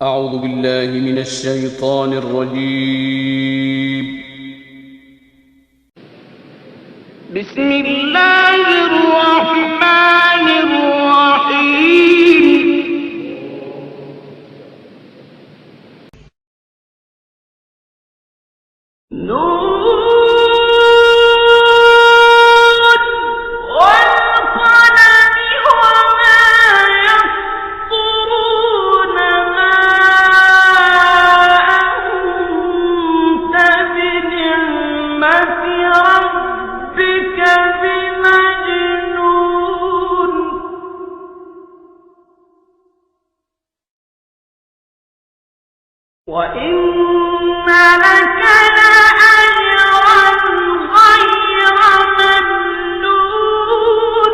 أعوذ بالله من الشيطان الرجيم. بسم الله الرحمن الرحيم. وَإِنَّ لَكَ لَأَجْرًا غَيْرَ مَمْنُونٍ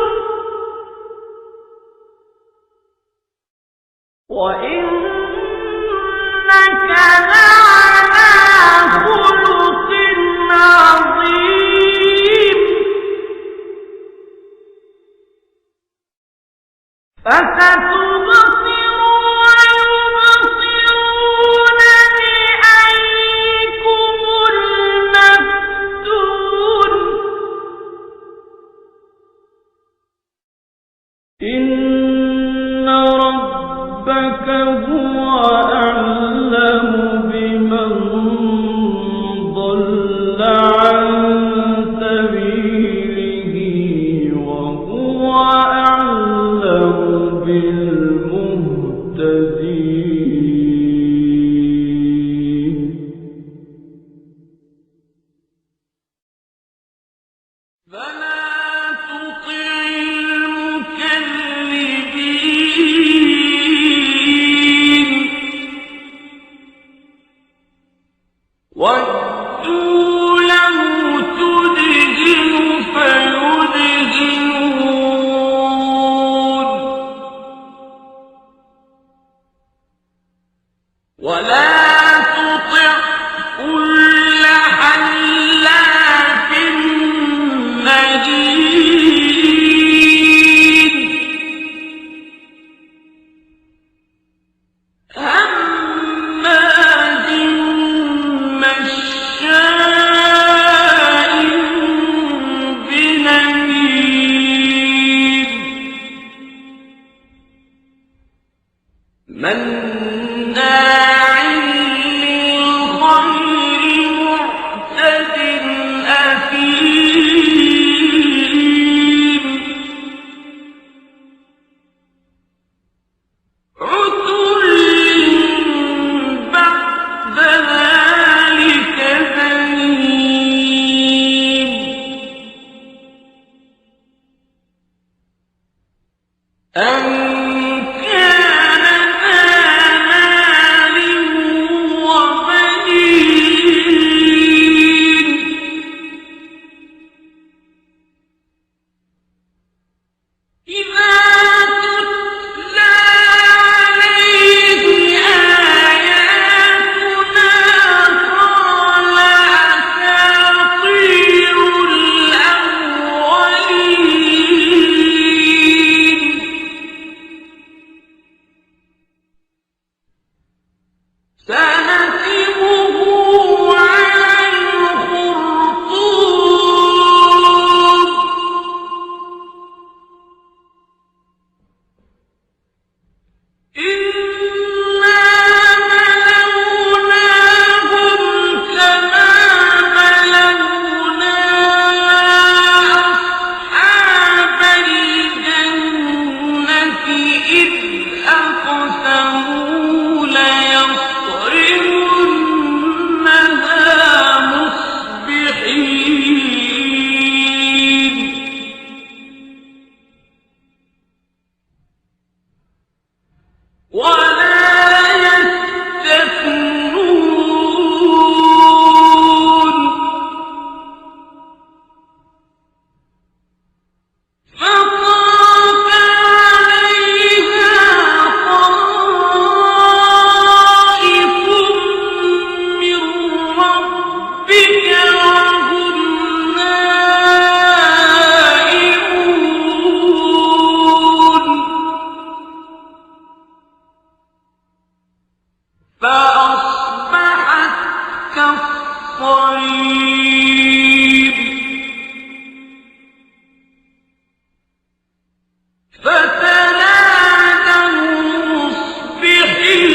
وَإِنَّكَ لَعَلَىٰ خُلُقٍ عَظِيمٍ. فَسَتُبْصِرُ وَيُبْصِرُونَ بِأَييِّكُمُ الْمَفْتُونُ. إِنَّ رَبَّكَ هُوَ أَعْلَمُ بِمَن ضَلَّ عَن سَبِيلِهِ وَهُوَ أَعْلَمُ بِالْمُهْتَدِينَ. فَلَا تُطِعِ الْمُكَذِّبِينَ. وَدُّوا لَوْ تُدْهِنُ فَيُدْهِنُونَ وَلَا تُطِعْ كُلَّ حَلَّافٍ مَّهِينٍ هَمَّازٍ مَّشَّاءٍ بِنَمِيمٍ مَّنَّاعٍ لِّلْخَيْرِ مُعْتَدٍ أَثِيمٍ عُتُلٍّ بَعْدَ ذَٰلِكَ زَنِيمٍ أَن كَانَ ذَا مَالٍ وَبَنِينَ إِذَا تُتْلَىٰ عَلَيْهِ آيَاتُنَا قَالَ أَسَاطِيرُ الْأَوَّلِينَ. سَنَسِمُهُ عَلَى الْخُرْطُومِ. إِنَّا بَلَوْنَاهُمْ كَمَا بَلَوْنَا أَصْحَابَ الْجَنَّةِ إِذْ أَقْسَمُوا لَيَصْرِمُنَّهَا مُصْبِحِينَ وَلَا يَسْتَثْنُونَ. فَطَافَ عَلَيْهَا طَائِفٌ مِّن رَّبِّكَ وَهُمْ نَائِمُونَ. فتنادوا مصبحين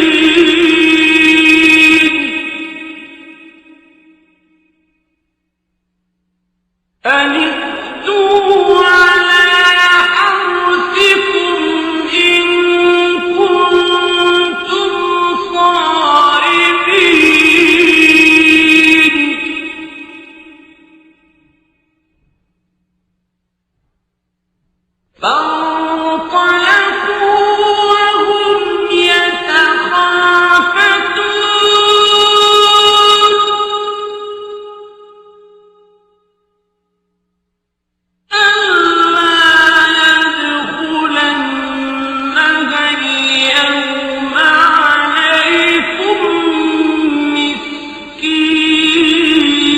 أن اغدوا على حرثكم إن كنتم صارمين فانطلقوا وهم يتخافتون ألا يدخلنها اليوم عليكم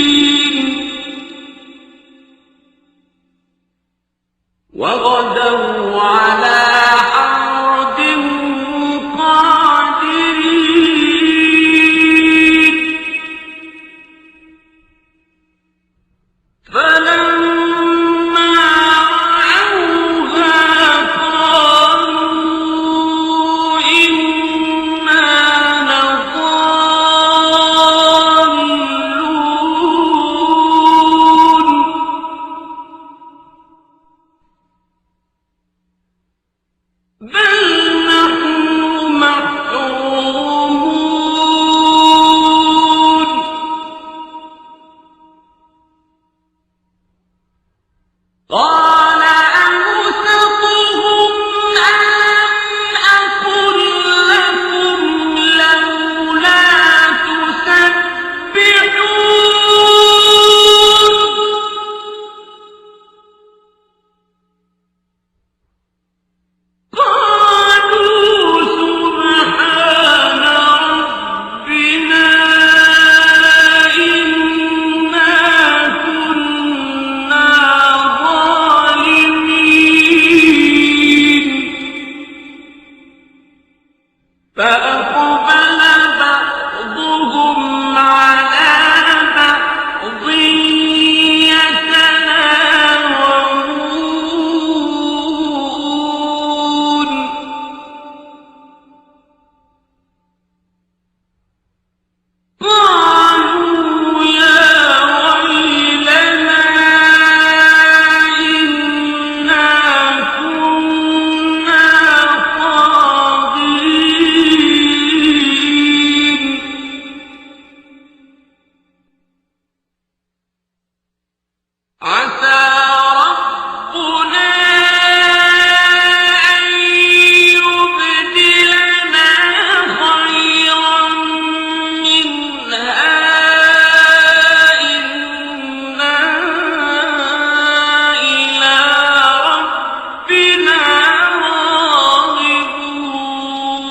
مسكين وغدوا على حرد قادرين فلما رأوها قالوا إنا لضالون بل نحن محرومون قال أوسطهم ألم أقل لكم لولا تسبحون قالوا سبحان ربنا إنا كنا ظالمين فأقبل بعضهم على بعض يتلاومون قالوا يا ويلنا إنا كنا طاغين عسى ربنا أن يبدلنا خيرا منها إنا إلى ربنا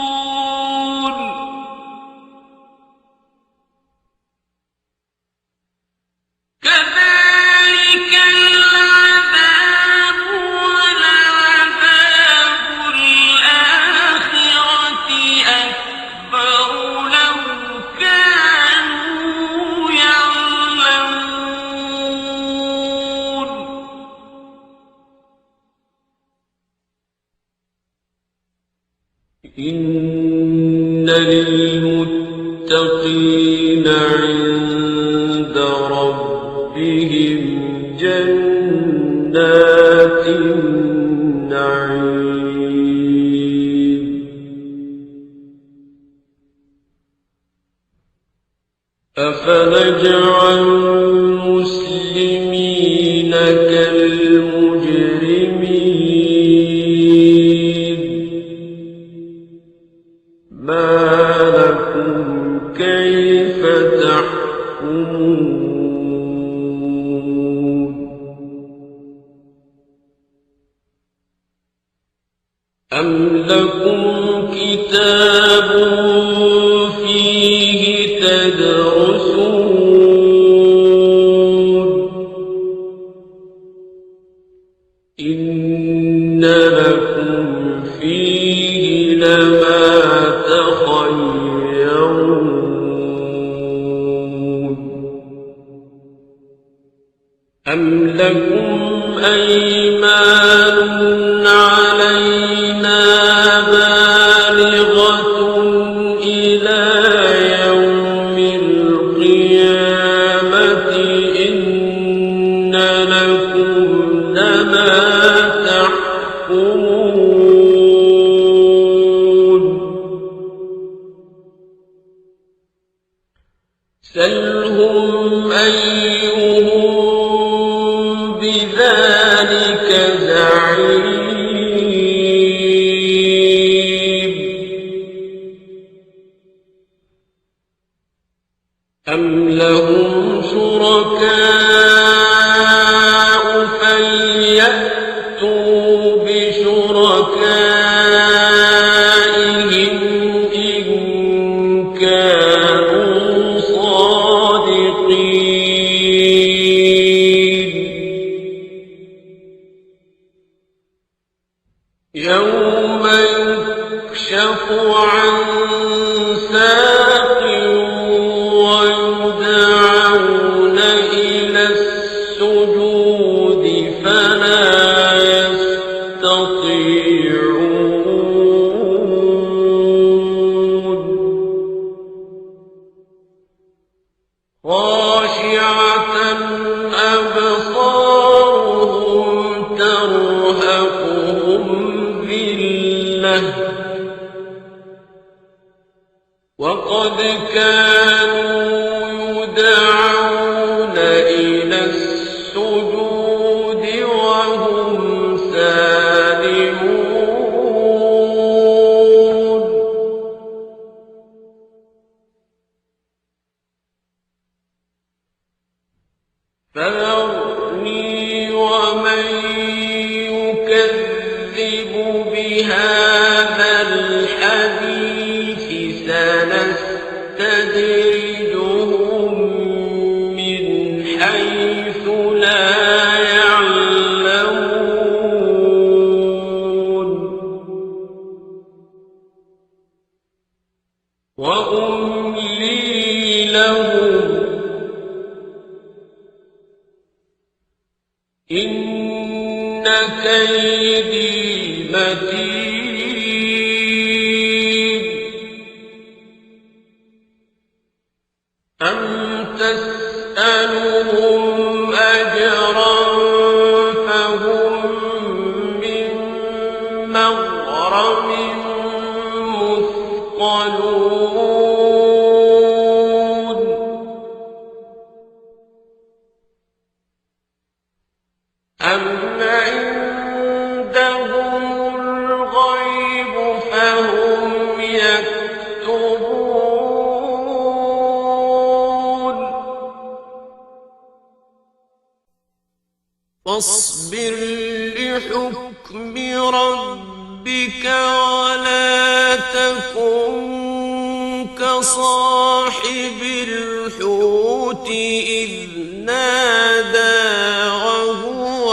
راغبون كذلك العذاب ولعذاب الآخرة أكبر لو كانوا يعلمون إن للمتقين عند ربهم جنات النعيم أفنجعل المسلمين كالمجرمين ما لكم كيف تحكمون أم لكم كتاب فيه تدرسون إن لكم فيه لما تخيرون أم لكم أيمان عليكم علينا بالغة إلى يوم القيامة إن لكم لما تحكمون سلهم أيهم بذلك زعيم أم لهم شركاء فليأتوا بشركائهم إن كانوا صادقين يوم يكشف عن ساق ويدعون إلى السجود فلا يستطيعون خاشعة أبصارهم ترهقهم ذلة وقد كانوا يدعون إلى السجود وهم سالمون فذرني ومن يكذب بهذا الحديث سنستدرجهم من حيث لا يعلمون وأملي لهم إن كيدي متين أم تسألهم أجرا فهم من مغرم مثقلون أم عندهم الغيب فهم يكتبون فاصبر لحكم ربك ولا تكن كصاحب الحوت إذ نادى وهو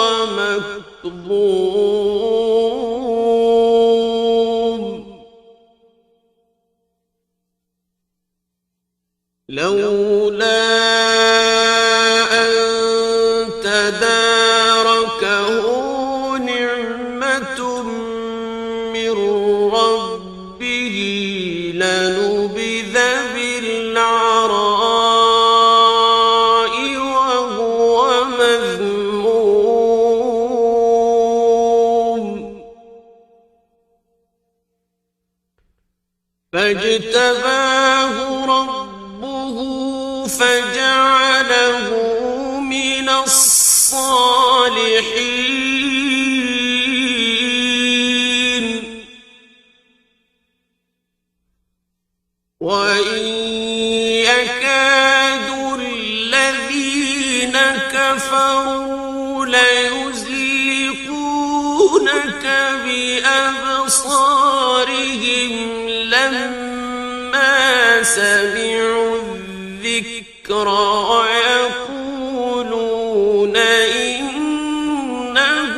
مكظوم لولا أن تداركه نعمة من ربه لنبذ بالعراء وهو مذموم فاجتباه ربه فجعله من الصالحين وإن يكاد الذين كفروا ليزلقونك بأبصارهم لما سمعوا الذكر ويقولون إنه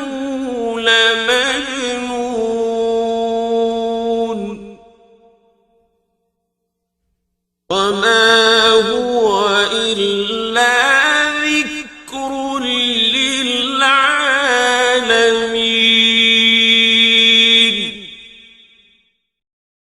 لمجنون وما